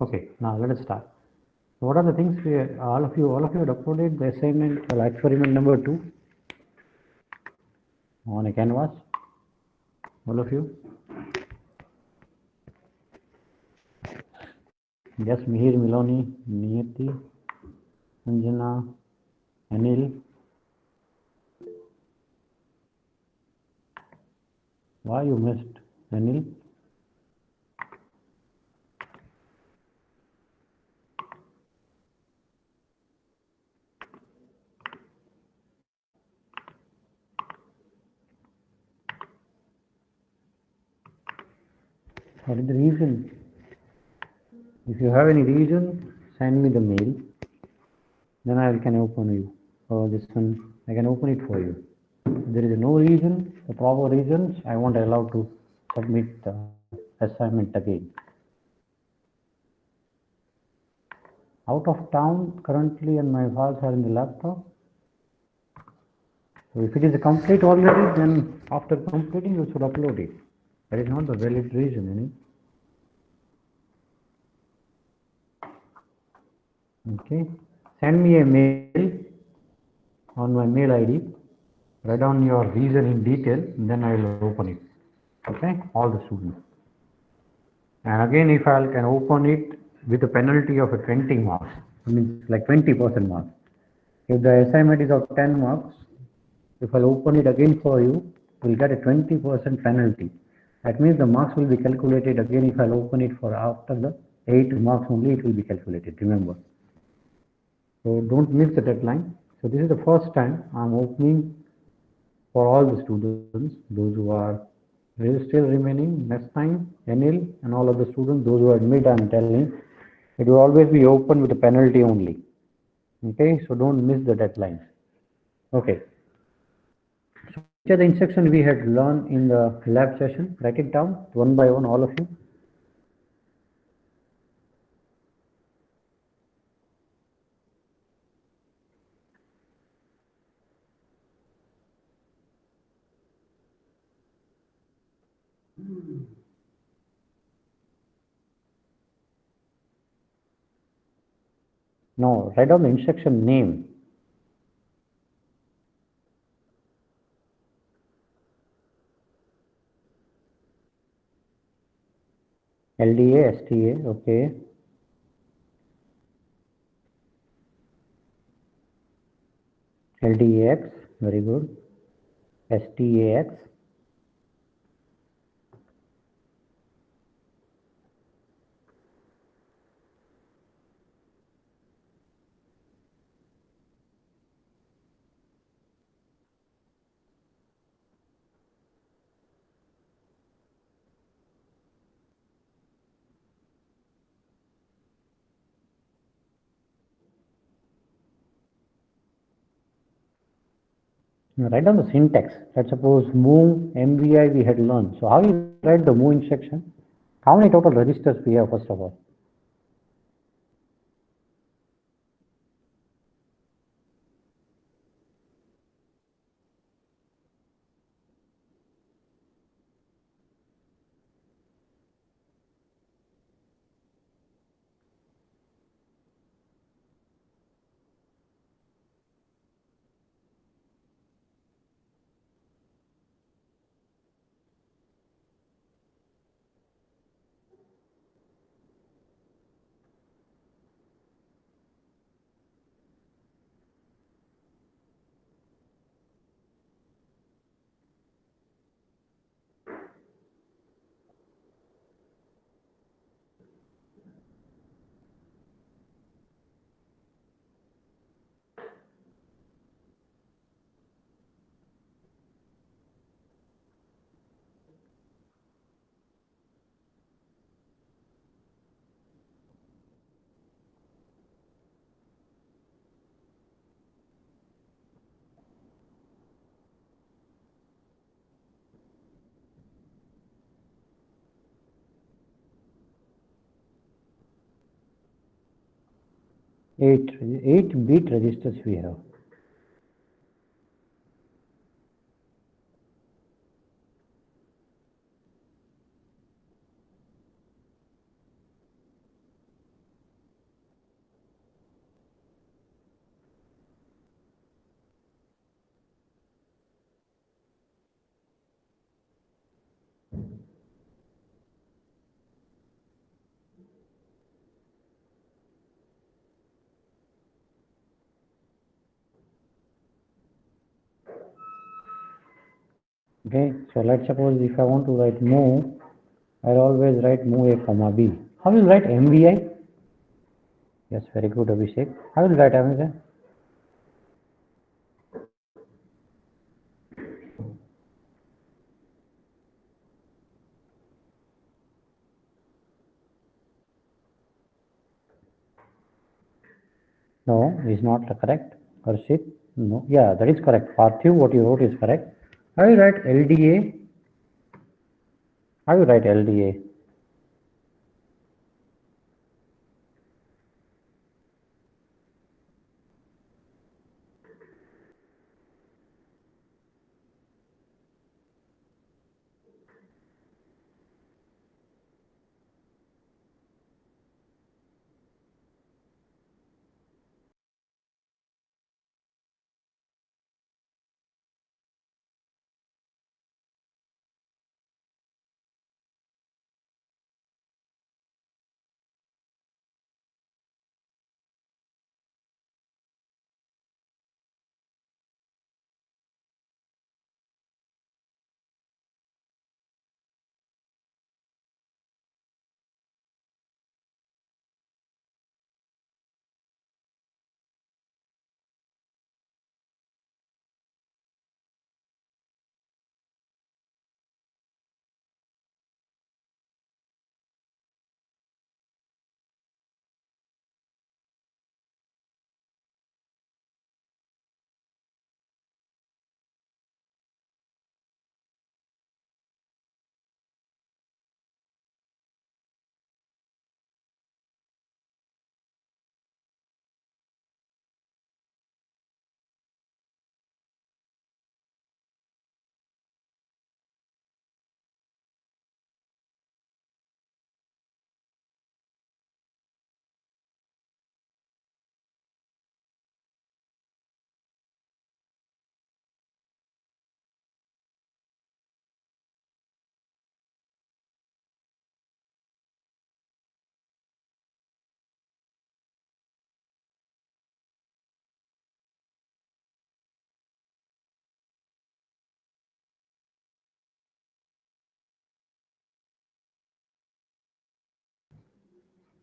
Okay, now let us start. What are the things we all of you had uploaded the assignment for experiment number 2 on a canvas? All of you? Yes, Mihir, Miloni, Niyati, Anjana, Anil. Why you missed Anil? What is the reason? If you have any reason, send me the mail. Then I can open you. Oh, this one I can open it for you. If there is no reason, the proper reasons, I won't allow to submit the assignment again. Out of town currently, and my files are in the laptop. So if it is complete already, then after completing you should upload it. That is not the valid reason, Okay. Send me a mail on my mail ID. Write down your reason in detail, then I will open it. Okay, all the students. And again, if I can open it with a penalty of a 20 marks, means like 20% marks. If the assignment is of 10 marks, if I'll open it again for you, you'll get a 20% penalty. That means the marks will be calculated again if I'll open it for after the 8 marks only it will be calculated, remember. So don't miss the deadline. So this is the first time I'm opening for all the students, those who are still remaining. Next time, Anil and all other students, those who admit, I'm telling, it will always be open with a penalty only. Okay, so don't miss the deadlines. Okay. So which are the instructions we had learned in the lab session? Write it down one by one, all of you. No, write down the instruction name. LDA, STA, okay. LDAX, very good. STAX. Now write down the syntax. Let's suppose move MVI we had learned. So how you write the move instruction? How many total registers we have first of all? Eight bit registers we have. Okay, so let's suppose if I want to write move, I'll always write move a comma b. How will write mvi? Yes, very good, Abhishek. How will write mvi? No, is not correct. Harshit, no. Yeah, that is correct. Parthiv, what you wrote is correct. How will write LDA? How will write LDA?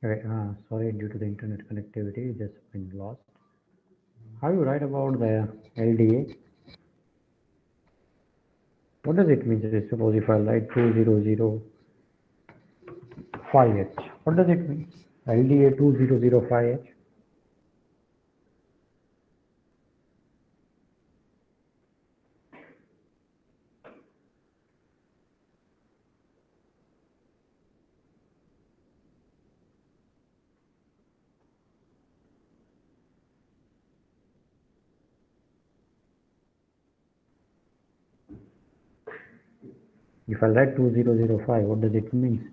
Okay, sorry, due to the internet connectivity, just been lost. How you write about the LDA? What does it mean? Suppose if I write 2005H, what does it mean? LDA 2005H? If I write 2005, what does it mean?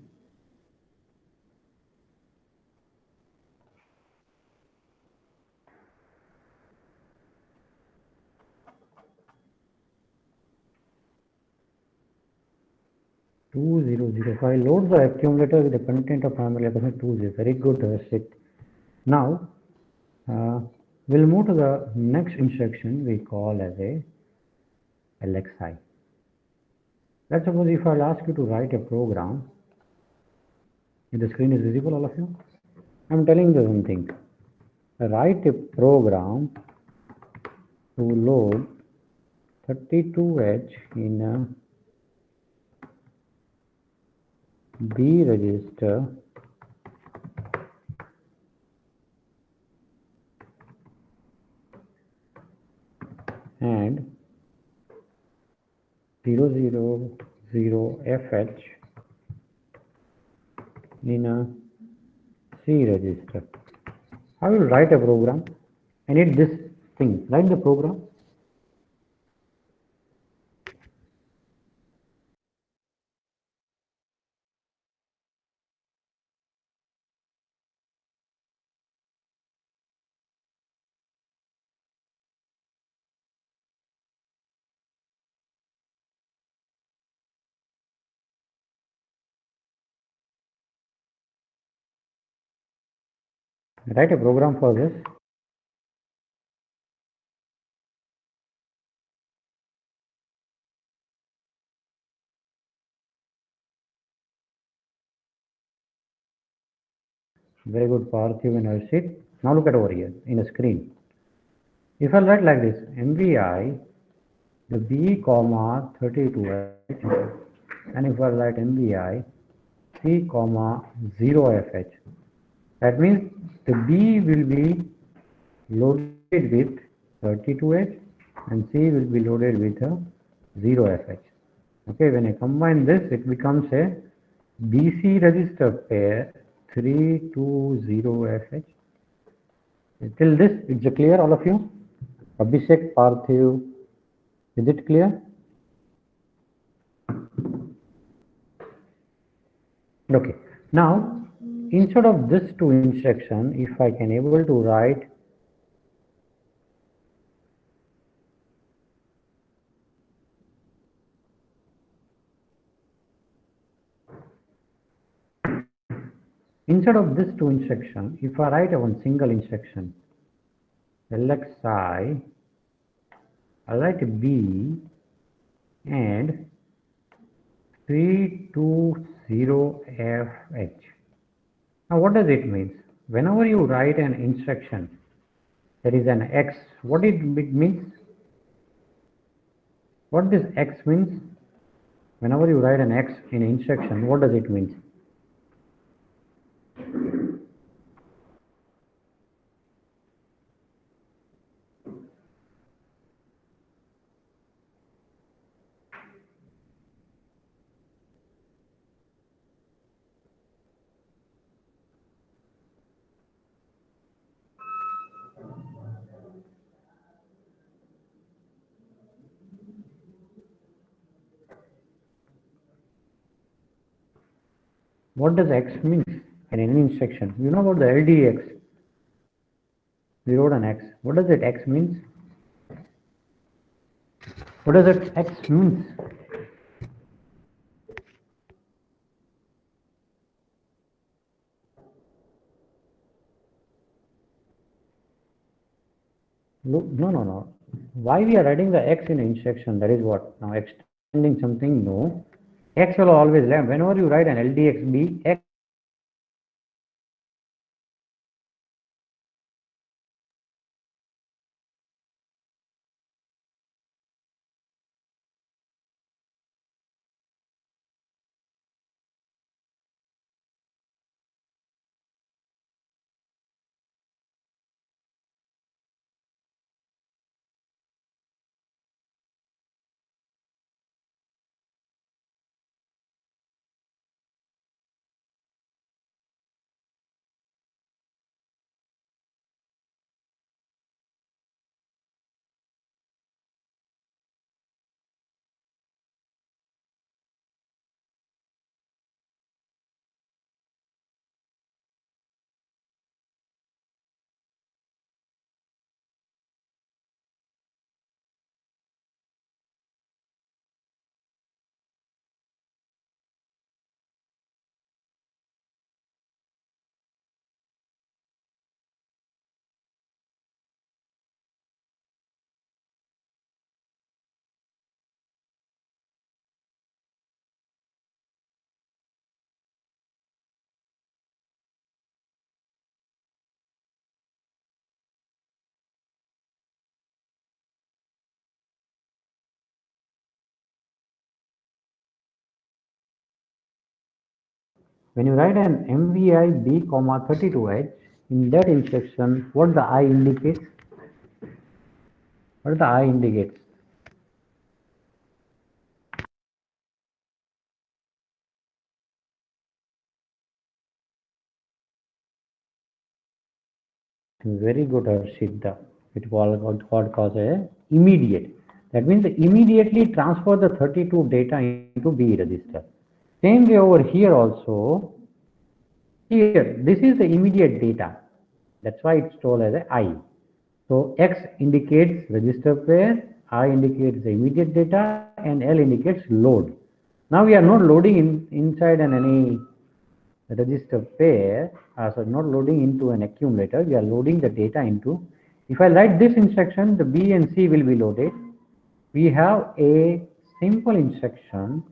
2005 loads the accumulator with the content of family equation 20. Very good, Sid. Now, uh, we'll move to the next instruction we call as a LXI. Let's suppose if I'll ask you to write a program, if the screen is visible, all of you, I'm telling you one thing. Write a program to load 32H in a B register and 000FH in a C register. I will write a program. I need this thing. Write the program. Write a program for this. Very good, Parthiv and Harshit. Now look at over here in a screen. If I write like this, MVI, the B comma 32H, and if I write MVI, C comma 0FH, that means the B will be loaded with 32H and C will be loaded with a 0FH. Okay, when I combine this, it becomes a BC register pair 320FH. Till this, it's clear, all of you? Abhishek, Parthiv, is it clear? Okay. Now, instead of this two instruction, if I can able to write instead of this two instruction, if I write a one single instruction, LXI, I write B and 320FH. Now, what does it mean? Whenever you write an instruction, there is an X. What it means? What this X means? Whenever you write an X in instruction, what does it mean? What does X mean in any instruction? You know about the LDX. We wrote an X. What does it X means? What does it X means? Look, no. Why we are writing the X in instruction? That is what. Now extending something, no. X will always learn. Whenever you write an LDXB, X when you write an MVI B comma 32H, in that instruction, what the I indicates? What the I indicates? Very good, Harshita. It what cause a immediate. That means immediately transfer the 32 data into B register. Same way over here also. Here, this is the immediate data. That's why it's told as a I. So X indicates register pair, I indicates the immediate data, and L indicates load. Now we are not loading inside any register pair, so not loading into an accumulator. We are loading the data into. If I write this instruction, the B and C will be loaded. We have a simple instruction,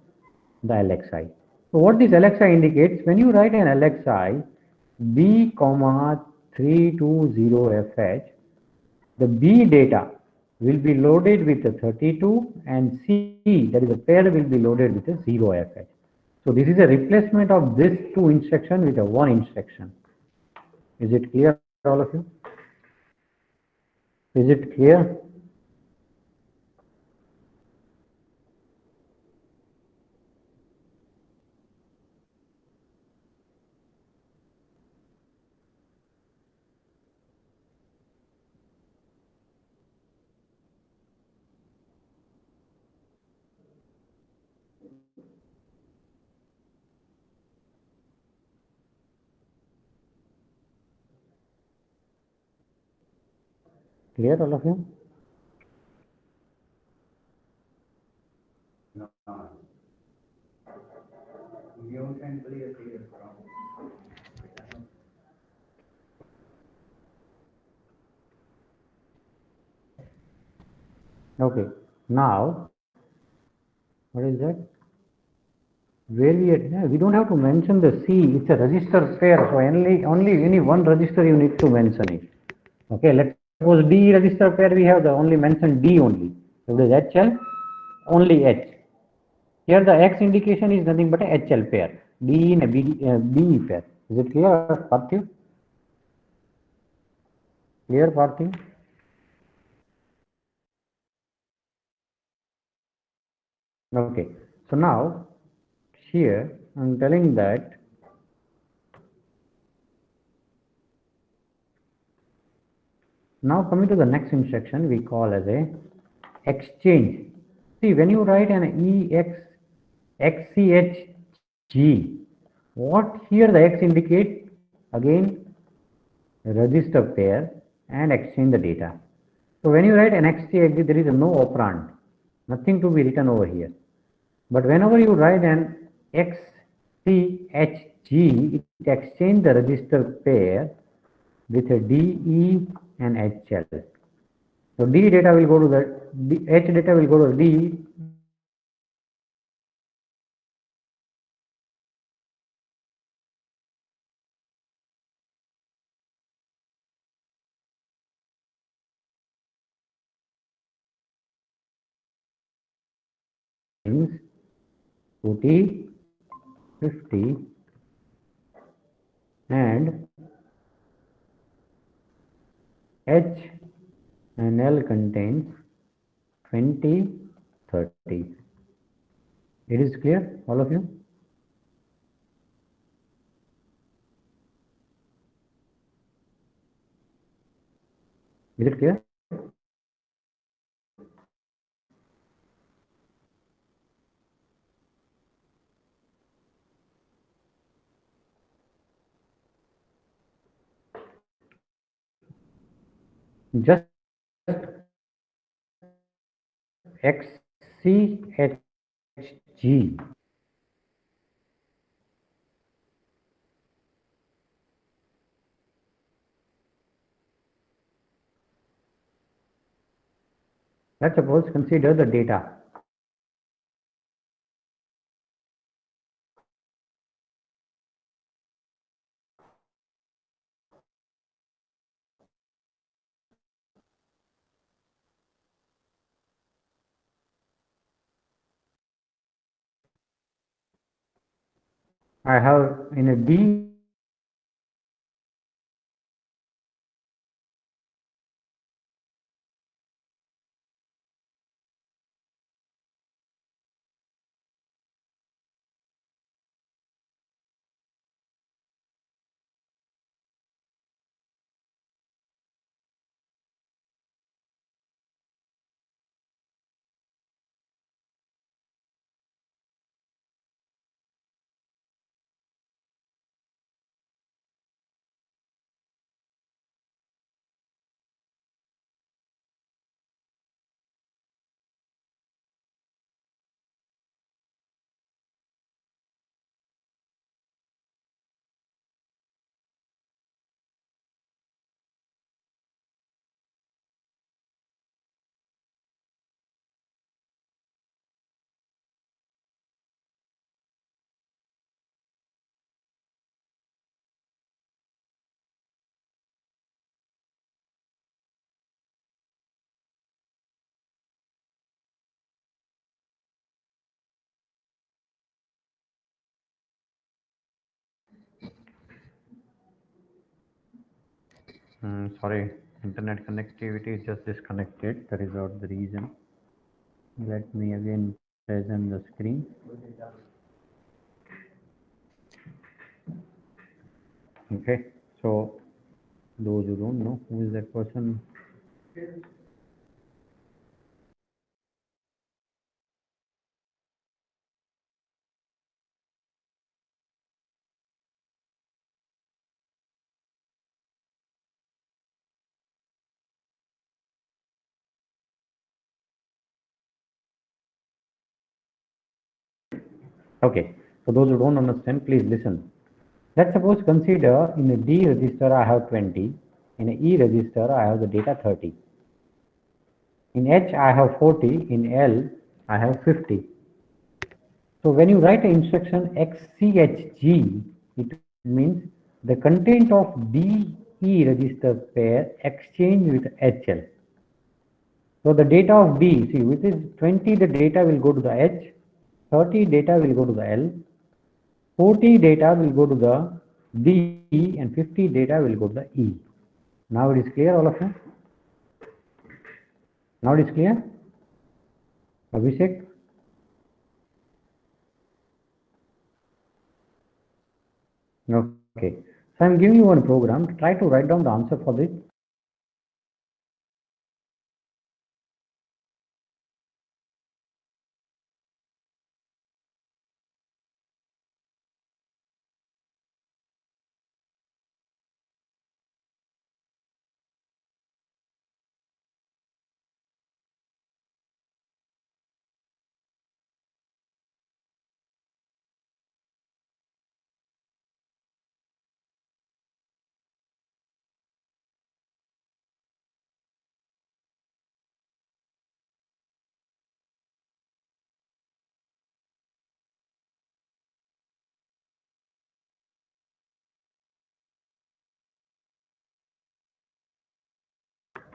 the LXI. So what this LXI indicates, when you write an LXI, B comma 320FH, the B data will be loaded with a 32 and C, that is a pair, will be loaded with a 0FH. So this is a replacement of this two instruction with a one instruction. Is it clear, all of you? Is it clear? Clear, all of you? Okay. Now, what is that? Where we don't have to mention the C. It's a register pair, so only any one register you need to mention it. Okay. Let's suppose D register pair, we have the only mention D only. So it is HL, only H. Here the X indication is nothing but a HL pair, D in a B pair. Is it clear, Parthiv? Clear, Parthiv? Okay. So now here I'm telling that now coming to the next instruction we call as a exchange. See, when you write an XCHG, what here the X indicate again register pair and exchange the data. So when you write an XCHG, there is no operand, nothing to be written over here. But whenever you write an XCHG, it exchange the register pair with a DE and HL. So D data will go to the H data will go to D. Means 40, 50, and H and L contains 20, 30. It is clear, all of you? Is it clear? Just XCHG. Let's suppose consider the data. I have in a D Sorry, internet connectivity is just disconnected. That is not the reason. Let me again present the screen. Okay, so those who don't know who is that person. Okay, so those who don't understand, please listen. Let's suppose consider in a D register I have 20, in a E register I have the data 30. In H I have 40, in L I have 50. So when you write an instruction XCHG, it means the content of DE register pair exchange with HL. So the data of D, see, which is 20, the data will go to the H, 30 data will go to the L, 40 data will go to the D, and 50 data will go to the E. Now it is clear, all of you? Now it is clear? Abhishek? Okay. So I'm giving you one program. Try to write down the answer for this.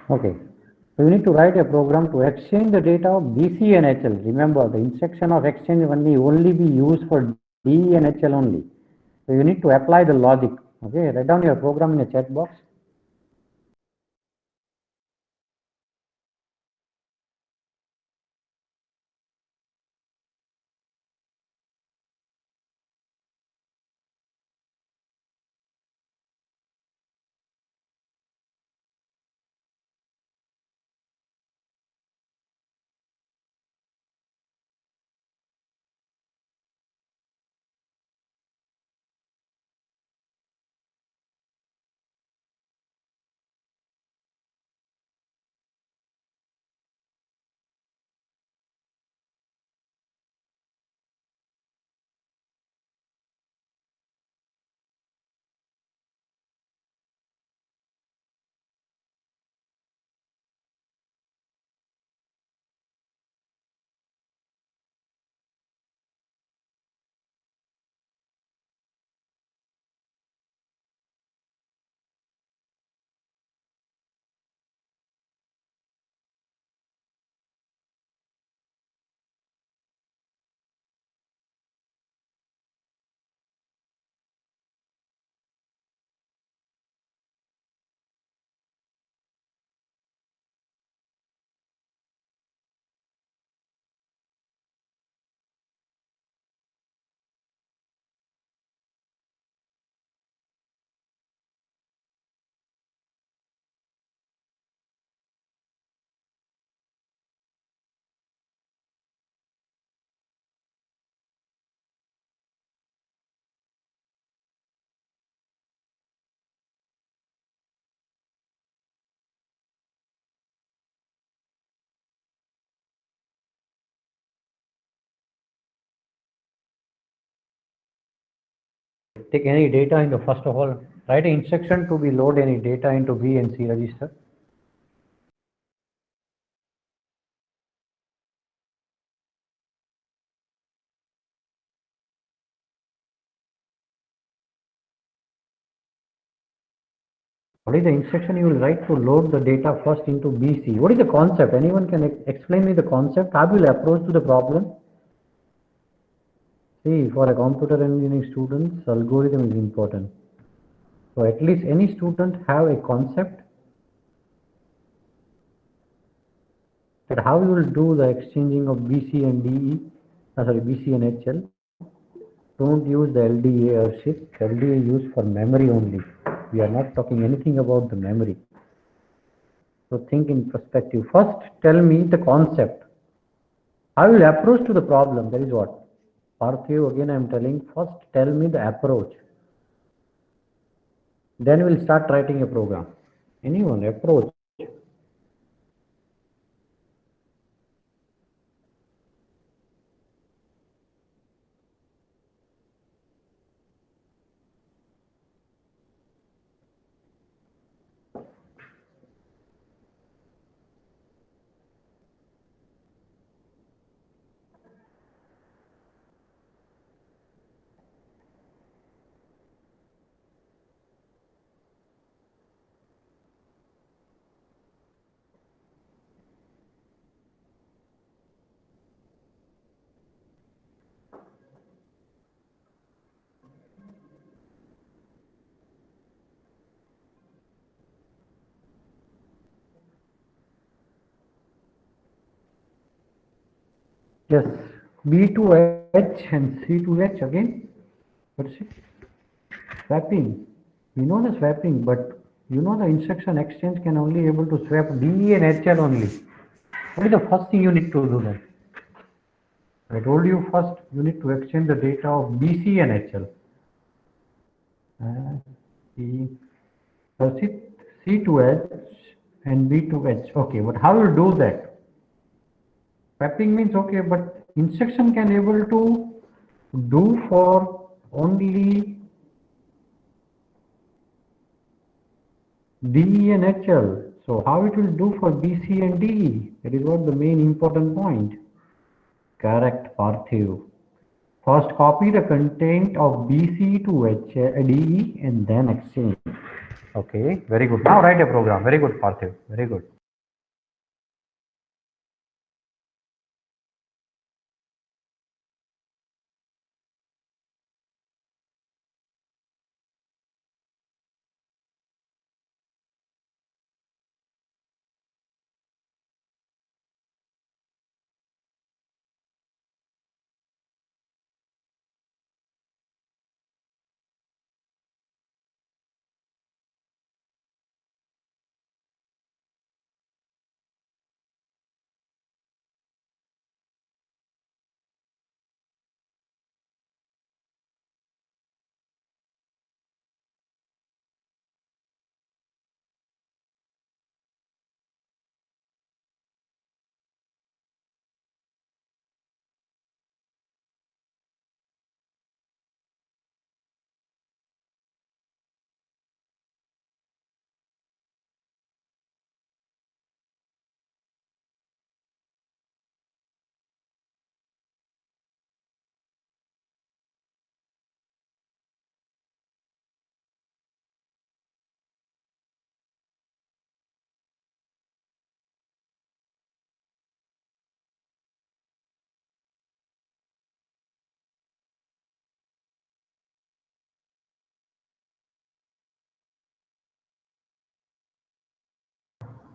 Okay. So you need to write a program to exchange the data of BC and HL. Remember, the instruction of exchange only be used for DE and HL only. So you need to apply the logic. Okay, write down your program in a chat box. Take any data into, first of all, write an instruction to be load any data into B and C register. What is the instruction you will write to load the data first into BC? What is the concept? Anyone can explain me the concept? How will approach to the problem? See, for a computer engineering students, algorithm is important. So at least any student have a concept But how you will do the exchanging of BC and DE, BC and HL? Don't use the LDA or shift. LDA used for memory only. We are not talking anything about the memory. So think in perspective. First, tell me the concept. I will approach to the problem. That is what. Parthiv, again I am telling. First, tell me the approach. Then we'll start writing a program. Anyone approach. Yes, B to H and C to H again. What's it? Swapping. We know the swapping, but you know the instruction exchange can only able to swap DE and HL only. What is the first thing you need to do then? I told you first you need to exchange the data of BC and HL. C, C to H and B to H. Okay, but how you do that? Swapping means okay, but instruction can able to do for only DE and HL. So how it will do for BC and DE? That is what the main important point. Correct, Parthiv. First copy the content of BC to DE and then exchange. Okay, very good. Now write a program. Very good, Parthiv. Very good.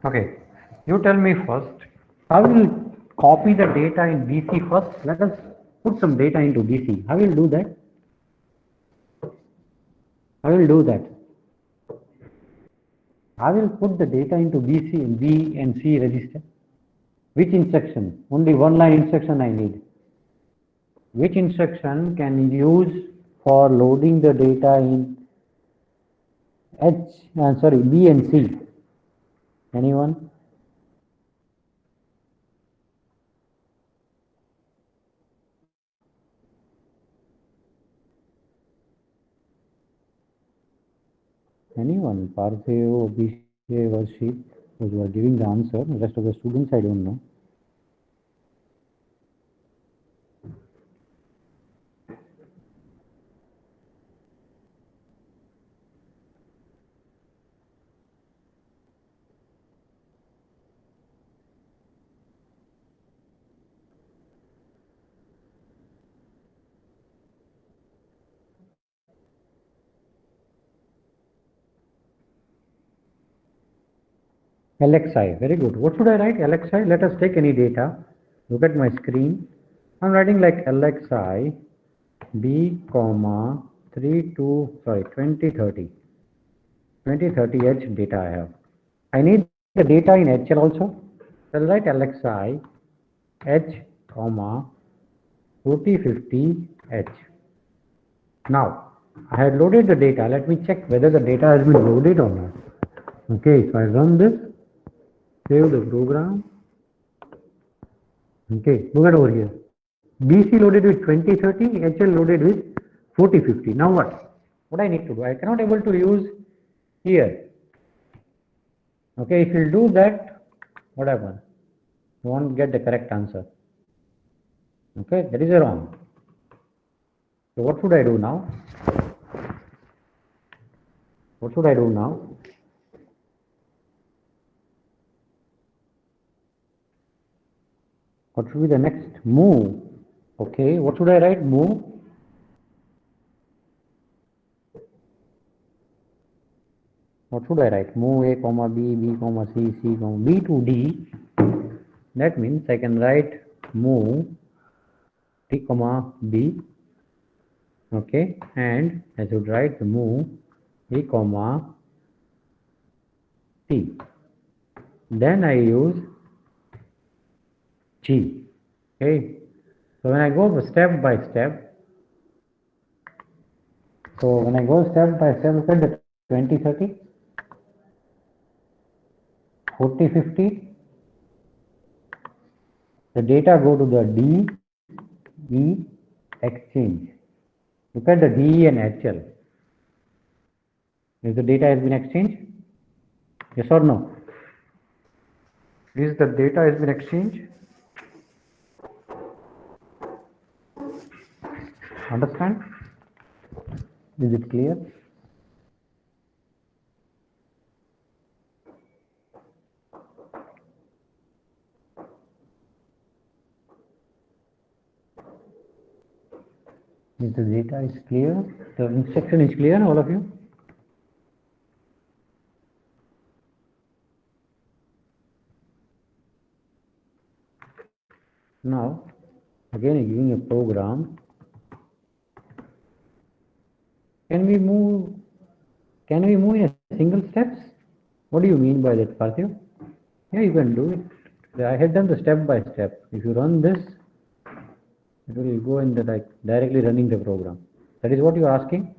Okay, you tell me first. I will copy the data in BC first. Let us put some data into BC. I will do that. I will do that. I will put the data into BC and B and C register. Which instruction? Only one line instruction I need. Which instruction can use for loading the data in B and C? Anyone? Anyone? Parthiv, Abhishek, Varshit, those who are giving the answer. The rest of the students, I don't know. LXI, very good. What should I write? LXI, let us take any data. Look at my screen. I'm writing like LXI B, comma 2030. 2030 H data I have. I need the data in HL also. So I'll write LXI H, comma 4050 H. Now, I had loaded the data. Let me check whether the data has been loaded or not. Okay, so I run this, save the program. Okay, look at over here. BC loaded with 2030, HL loaded with 4050. Now what? What I need to do? I cannot able to use here. Okay, if you do that, what happens? You won't get the correct answer. Okay, that is wrong. So what should I do now? What should I do now? What should be the next move? Okay, what should I write? Move. What should I write? Move A, comma B, B, comma C, C, comma B to D. That means I can write move T, comma B. Okay, and I should write the move E, comma T. Then I use G. Okay, so when I go step by step, look at the 2030, 4050. The data go to the D, E exchange. Look at the DE and HL. Is the data has been exchanged? Yes or no? Is the data has been exchanged? Understand? Is it clear? If the data is clear, the instruction is clear, all of you? Now, again giving a program. Can we move in a single steps? What do you mean by that, Parthiv? Yeah, you can do it. I have done the step by step. If you run this, it will go in the directly running the program. That is what you are asking?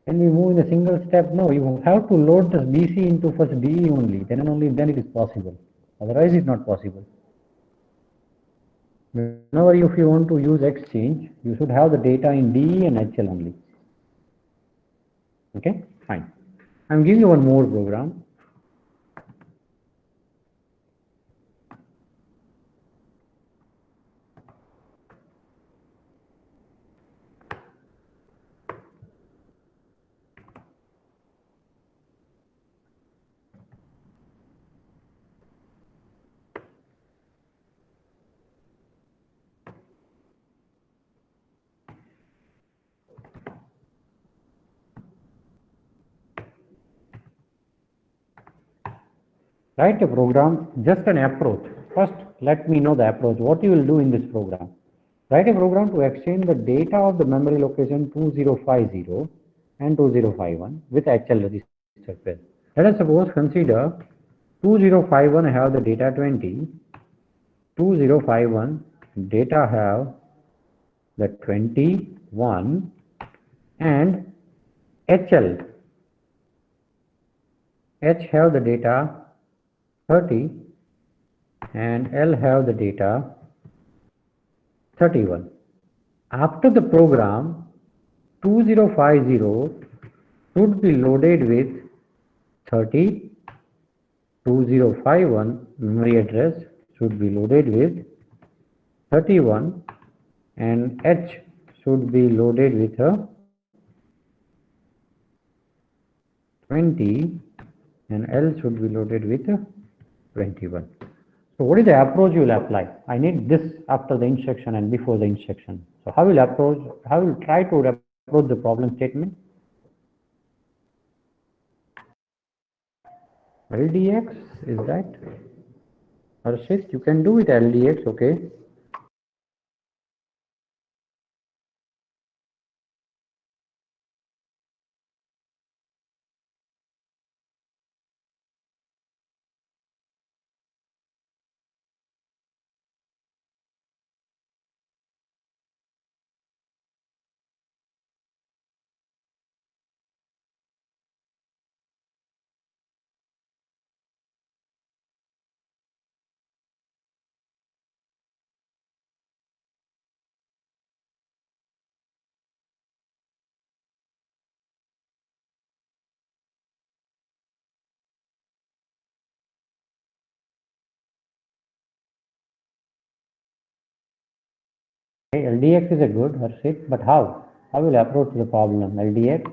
Can we move in a single step? No, you have to load the BC into first DE only. Then it is possible. Otherwise, it's not possible. Whenever if you want to use exchange, you should have the data in DE and HL only. Okay, fine. I'm giving you one more program. Write a program, just an approach. First, let me know the approach. What you will do in this program. Write a program to exchange the data of the memory location 2050 and 2051 with HL register pair. Let us suppose consider 2051 have the data 20, 2051 data have the 21, and HL H have the data 30 and L have the data 31. After the program, 2050 should be loaded with 30, 2051 memory address should be loaded with 31, and H should be loaded with a 20, and L should be loaded with a 21. So what is the approach you will apply? I need this after the instruction and before the instruction. So how will try to approach the problem statement? LDX, is that? Harshit, you can do it LDX, okay? Okay, LDX is a good, Harshit, but how? How will you approach the problem? LDX?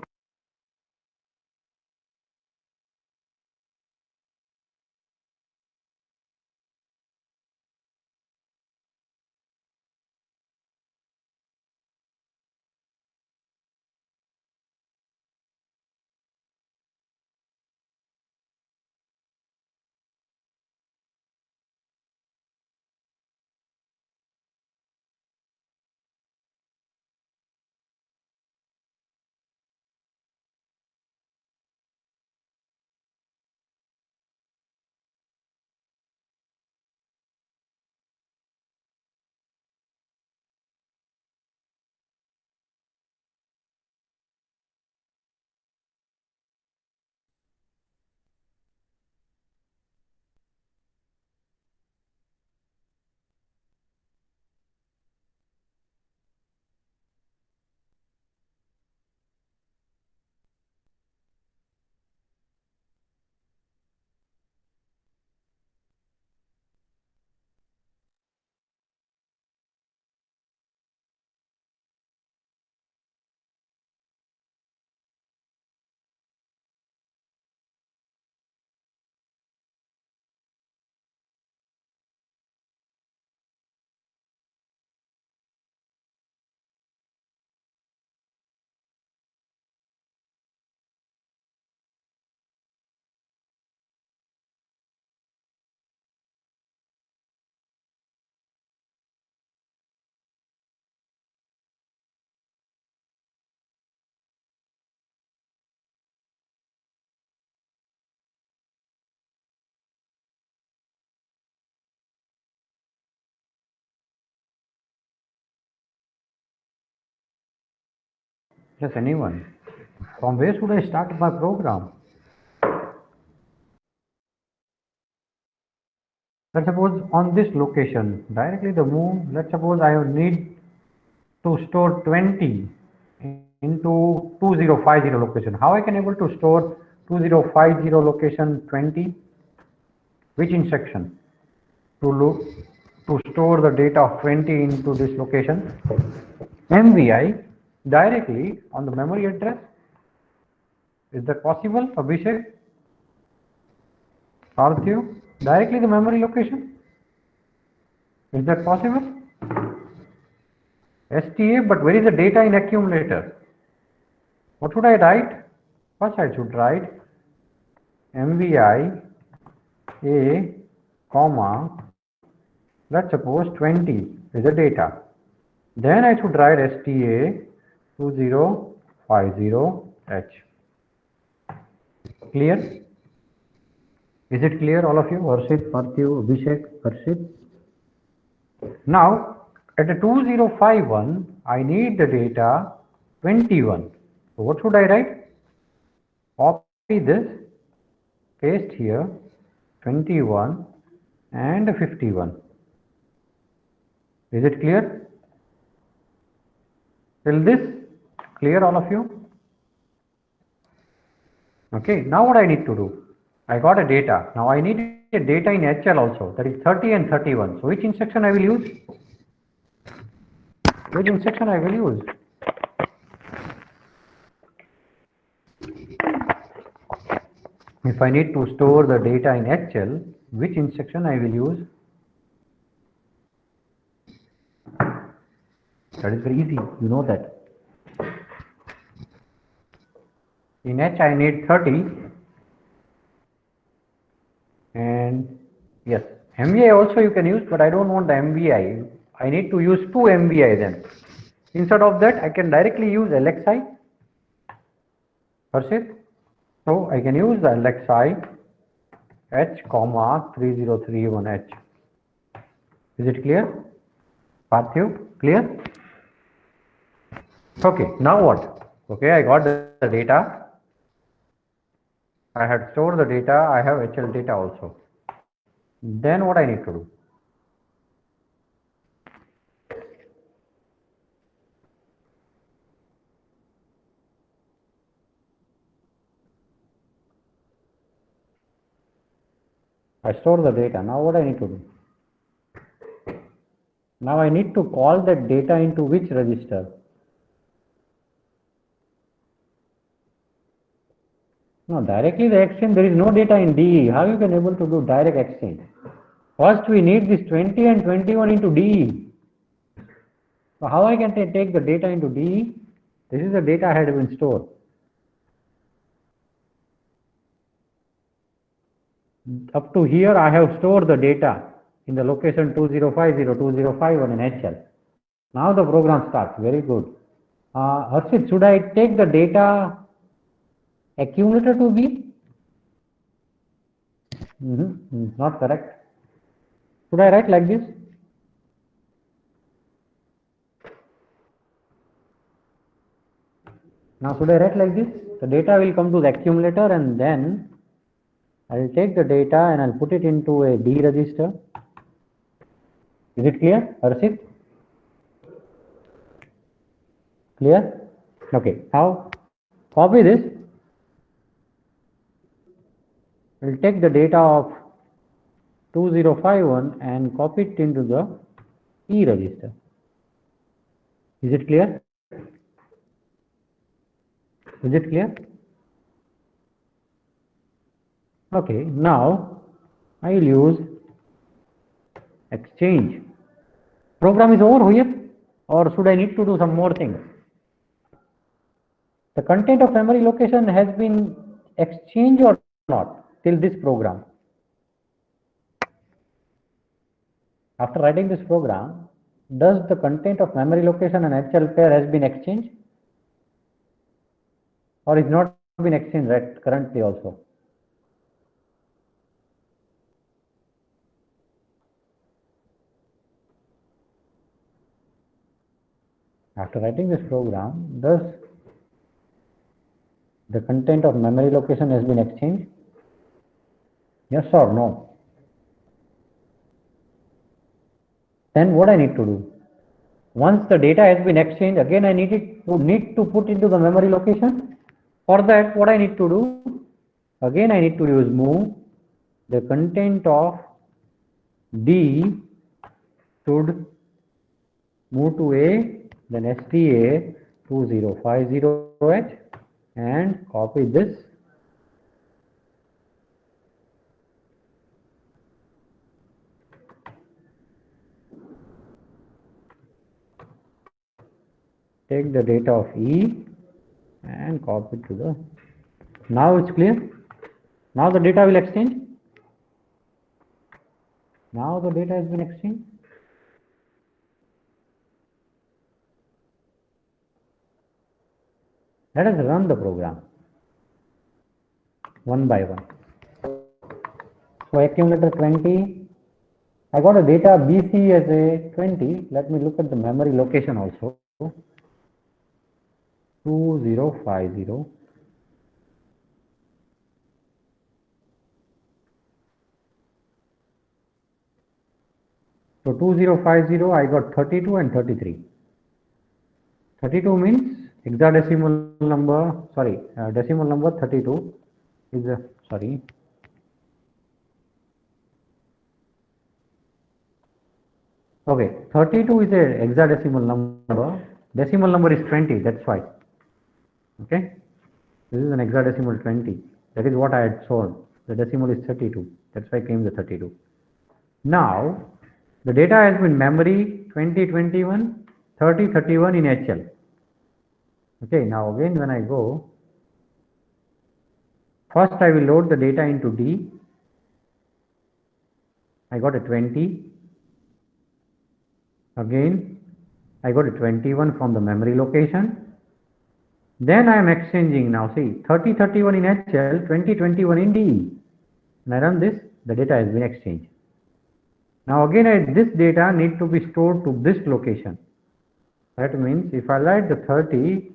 Yes, anyone. From where should I start my program? Let's suppose on this location, directly the move, let's suppose I need to store 20 into 2050 location. How I can able to store 2050 location 20? Which instruction? To look to store the data of 20 into this location? MVI directly on the memory address. Is that possible, Abhishek? Parthiv? Directly the memory location? Is that possible? STA, but where is the data in accumulator? What should I write? First I should write MVI A, comma, let's suppose 20 is the data. Then I should write STA 2050H. Clear? Is it clear, all of you? Harshit, Parthiv, Abhishek, Harshit. Now, at the 2051, I need the data 21. So what should I write? Copy this, paste here, 21 and 51. Is it clear? Till this clear, all of you? Okay, now what I need to do? I got a data. Now I need a data in HL also, that is 30 and 31. So which instruction I will use? Which instruction I will use? If I need to store the data in HL, which instruction I will use? That is very easy, you know that. In H I need 30. and yes, MVI also you can use, but I don't want the MVI. I need to use 2 MVI then. Instead of that, I can directly use LXI. Harshit. So I can use the LXI H comma 3031H. Is it clear? Parthiv, clear? Okay, now what? Okay, I got the data. I had stored the data. I have HL data also. Then what I need to do? I store the data. Now what I need to do? Now I need to call that data into which register? No, directly the exchange, there is no data in DE. How you can able to do direct exchange? First we need this 20 and 21 into DE. So how I can take the data into DE? This is the data I had been stored. Up to here I have stored the data in the location 2050, 2051 in HL. Now the program starts. Very good. Harshit, should I take the data accumulator to be? Not correct. Should I write like this? Now should I write like this? The data will come to the accumulator and then I will take the data and I'll put it into a D register. Is it clear, Harshit? Clear? Okay. Now copy this. We'll take the data of 2051 and copy it into the E register. Is it clear? Is it clear? Okay, now I will use exchange. Program is over here, or should I need to do some more things? The content of memory location has been exchanged or not till this program. After writing this program, does the content of memory location and HL pair has been exchanged, or is not been exchanged right currently also? After writing this program, does the content of memory location has been exchanged? Yes or no? Then what I need to do? Once the data has been exchanged, again I need to put into the memory location. For that, what I need to do? Again I need to use move. The content of D should move to A, then STA 2050H and copy this. Take the data of E and copy to the. Now it's clear. Now the data will exchange. Now the data has been exchanged. Let us run the program one by one. So accumulator 20. I got a data BC as a 20. Let me look at the memory location also. 2050. So 2050, I got 32 and 33. 32 means hexadecimal number, decimal number 32 is a, okay, 32 is a hexadecimal number, decimal number is 20, that's why. Okay, this is an hexadecimal 20, that is what I had shown. The decimal is 32, that's why came the 32. Now, the data has been memory 20, 21, 30, 31 in HL. Okay, now again when I go, first I will load the data into D. I got a 20. Again, I got a 21 from the memory location. Then I am exchanging now. See, 3031 in HL, 2021 in DE. And I run this, the data has been exchanged. Now again, this data need to be stored to this location. That means if I write the 30,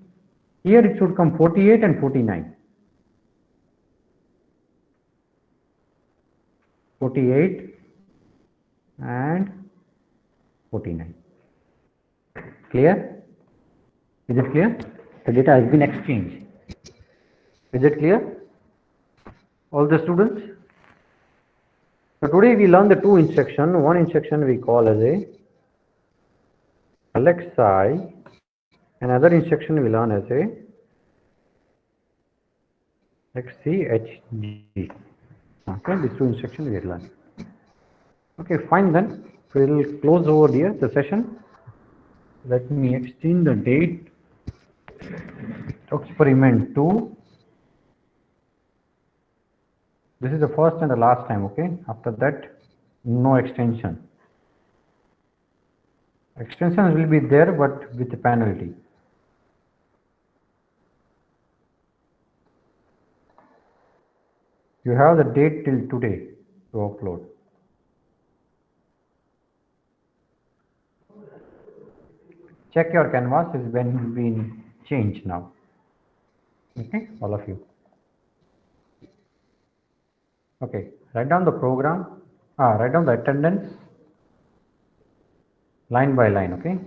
here it should come 48 and 49. 48 and 49. Clear? Is it clear? The data has been exchanged. Is it clear? All the students? So today we learn the two instruction. One instruction we call as a LXI. Another instruction we learn as a XCHG. Okay, these two instructions we learn. Okay, fine then. We'll close over here the session. Let me extend the date. Experiment 2. This is the first and the last time, okay? After that, no extension. Extensions will be there, but with a penalty. You have the date till today to upload. Check your canvas is been changed now. Okay, all of you. Okay, write down the program. Write down the attendance line by line. Okay,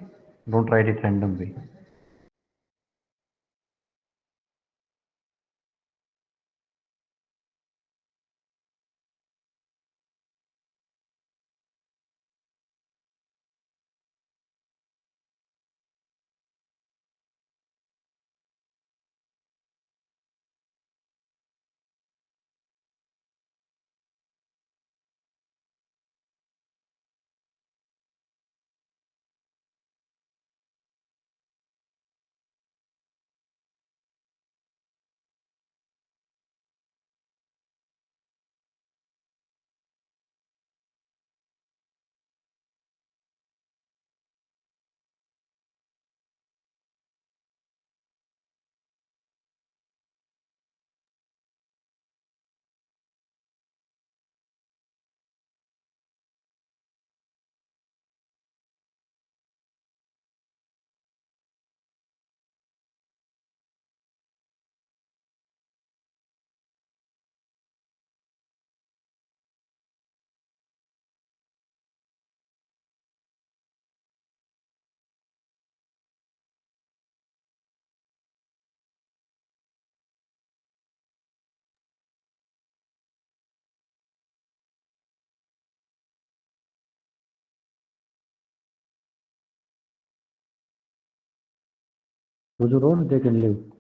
don't write it randomly. Those who don't, they can leave.